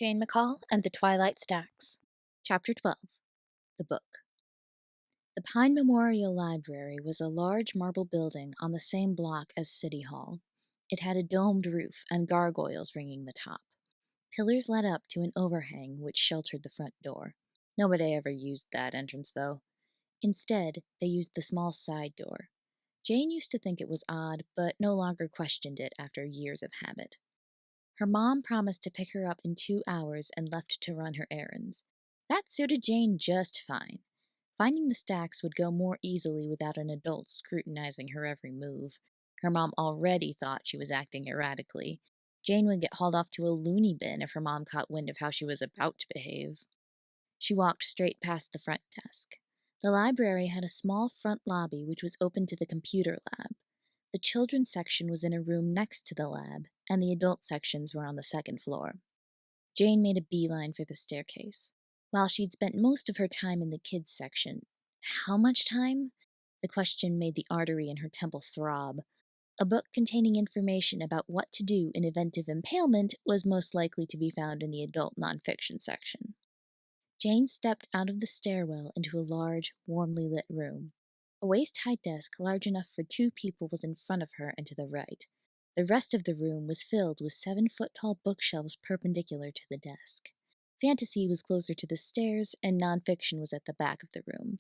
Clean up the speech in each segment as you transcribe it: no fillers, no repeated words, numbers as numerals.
Jane McCall and the Twilight Stacks. Chapter 12. The Book. The Pine Memorial Library was a large marble building on the same block as City Hall. It had a domed roof and gargoyles ringing the top. Pillars led up to an overhang which sheltered the front door. Nobody ever used that entrance, though. Instead, they used the small side door. Jane used to think it was odd, but no longer questioned it after years of habit. Her mom promised to pick her up in 2 hours and left to run her errands. That suited Jane just fine. Finding the stacks would go more easily without an adult scrutinizing her every move. Her mom already thought she was acting erratically. Jane would get hauled off to a loony bin if her mom caught wind of how she was about to behave. She walked straight past the front desk. The library had a small front lobby which was open to the computer lab. The children's section was in a room next to the lab, and the adult sections were on the second floor. Jane made a beeline for the staircase. While she'd spent most of her time in the kids' section, how much time? The question made the artery in her temple throb. A book containing information about what to do in event of impalement was most likely to be found in the adult nonfiction section. Jane stepped out of the stairwell into a large, warmly lit room. A waist-high desk large enough for 2 people was in front of her and to the right. The rest of the room was filled with 7-foot-tall bookshelves perpendicular to the desk. Fantasy was closer to the stairs, and nonfiction was at the back of the room.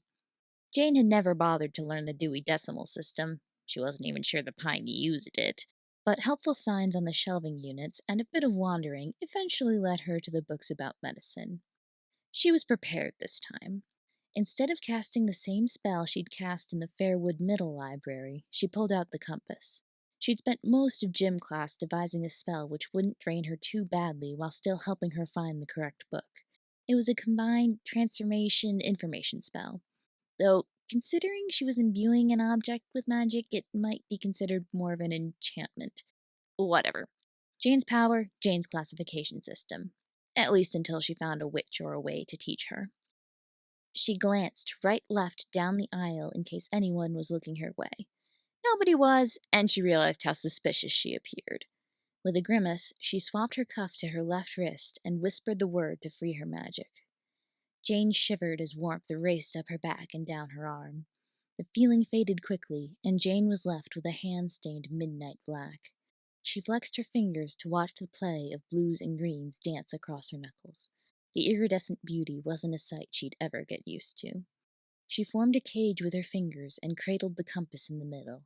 Jane had never bothered to learn the Dewey Decimal System. She wasn't even sure the Pine used it. But helpful signs on the shelving units and a bit of wandering eventually led her to the books about medicine. She was prepared this time. Instead of casting the same spell she'd cast in the Fairwood Middle Library, she pulled out the compass. She'd spent most of gym class devising a spell which wouldn't drain her too badly while still helping her find the correct book. It was a combined transformation information spell. Though, considering she was imbuing an object with magic, it might be considered more of an enchantment. Whatever. Jane's power, Jane's classification system. At least until she found a witch or a way to teach her. She glanced right-left down the aisle in case anyone was looking her way. Nobody was, and she realized how suspicious she appeared. With a grimace, she swapped her cuff to her left wrist and whispered the word to free her magic. Jane shivered as warmth raced up her back and down her arm. The feeling faded quickly, and Jane was left with a hand stained midnight black. She flexed her fingers to watch the play of blues and greens dance across her knuckles. The iridescent beauty wasn't a sight she'd ever get used to. She formed a cage with her fingers and cradled the compass in the middle.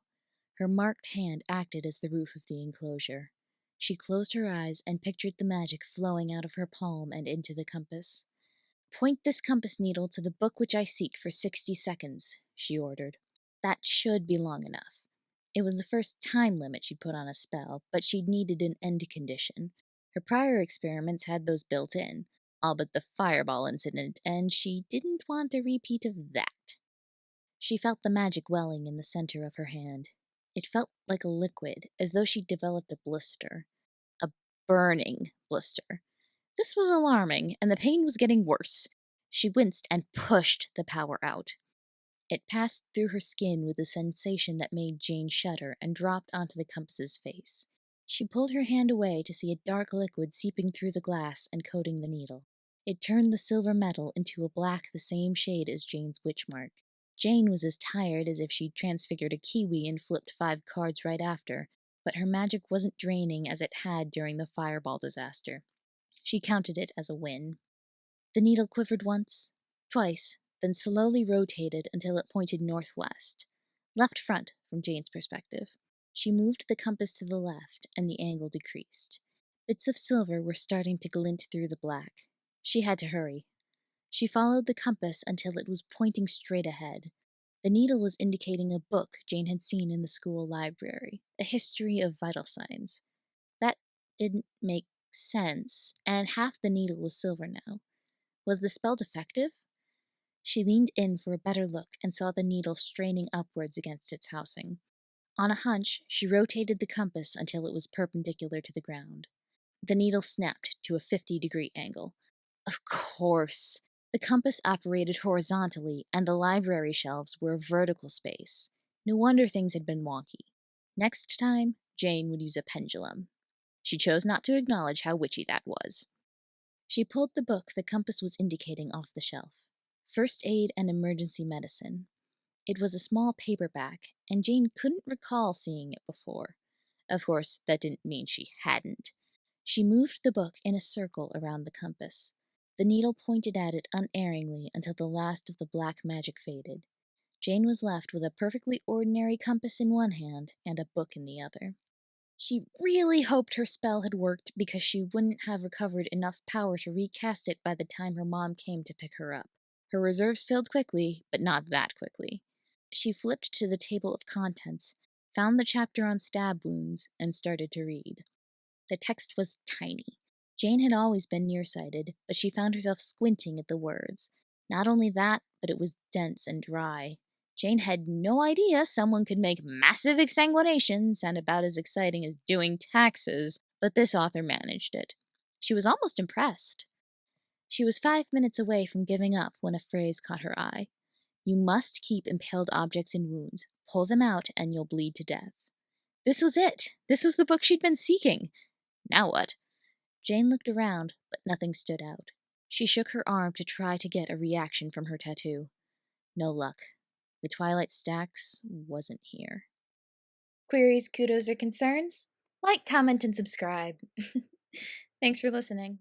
Her marked hand acted as the roof of the enclosure. She closed her eyes and pictured the magic flowing out of her palm and into the compass. "Point this compass needle to the book which I seek for 60 seconds, she ordered. That should be long enough. It was the first time limit she'd put on a spell, but she'd needed an end condition. Her prior experiments had those built in, all but the fireball incident, and she didn't want a repeat of that. She felt the magic welling in the center of her hand. It felt like a liquid, as though she'd developed a blister. A burning blister. This was alarming, and the pain was getting worse. She winced and pushed the power out. It passed through her skin with a sensation that made Jane shudder and dropped onto the compass's face. She pulled her hand away to see a dark liquid seeping through the glass and coating the needle. It turned the silver metal into a black the same shade as Jane's witch mark. Jane was as tired as if she'd transfigured a kiwi and flipped 5 cards right after, but her magic wasn't draining as it had during the fireball disaster. She counted it as a win. The needle quivered once, twice, then slowly rotated until it pointed northwest. Left front, from Jane's perspective. She moved the compass to the left, and the angle decreased. Bits of silver were starting to glint through the black. She had to hurry. She followed the compass until it was pointing straight ahead. The needle was indicating a book Jane had seen in the school library, A History of Vital Signs. That didn't make sense, and half the needle was silver now. Was the spell defective? She leaned in for a better look and saw the needle straining upwards against its housing. On a hunch, she rotated the compass until it was perpendicular to the ground. The needle snapped to a 50-degree angle. Of course! The compass operated horizontally, and the library shelves were a vertical space. No wonder things had been wonky. Next time, Jane would use a pendulum. She chose not to acknowledge how witchy that was. She pulled the book the compass was indicating off the shelf. First Aid and Emergency Medicine. It was a small paperback, and Jane couldn't recall seeing it before. Of course, that didn't mean she hadn't. She moved the book in a circle around the compass. The needle pointed at it unerringly until the last of the black magic faded. Jane was left with a perfectly ordinary compass in one hand and a book in the other. She really hoped her spell had worked because she wouldn't have recovered enough power to recast it by the time her mom came to pick her up. Her reserves filled quickly, but not that quickly. She flipped to the table of contents, found the chapter on stab wounds, and started to read. The text was tiny. Jane had always been nearsighted, but she found herself squinting at the words. Not only that, but it was dense and dry. Jane had no idea someone could make massive exsanguination sound about as exciting as doing taxes, but this author managed it. She was almost impressed. She was 5 minutes away from giving up when a phrase caught her eye. You must keep impaled objects in wounds. Pull them out and you'll bleed to death. This was it. This was the book she'd been seeking. Now what? Jane looked around, but nothing stood out. She shook her arm to try to get a reaction from her tattoo. No luck. The Twilight Stacks wasn't here. Queries, kudos, or concerns? Like, comment, and subscribe. Thanks for listening.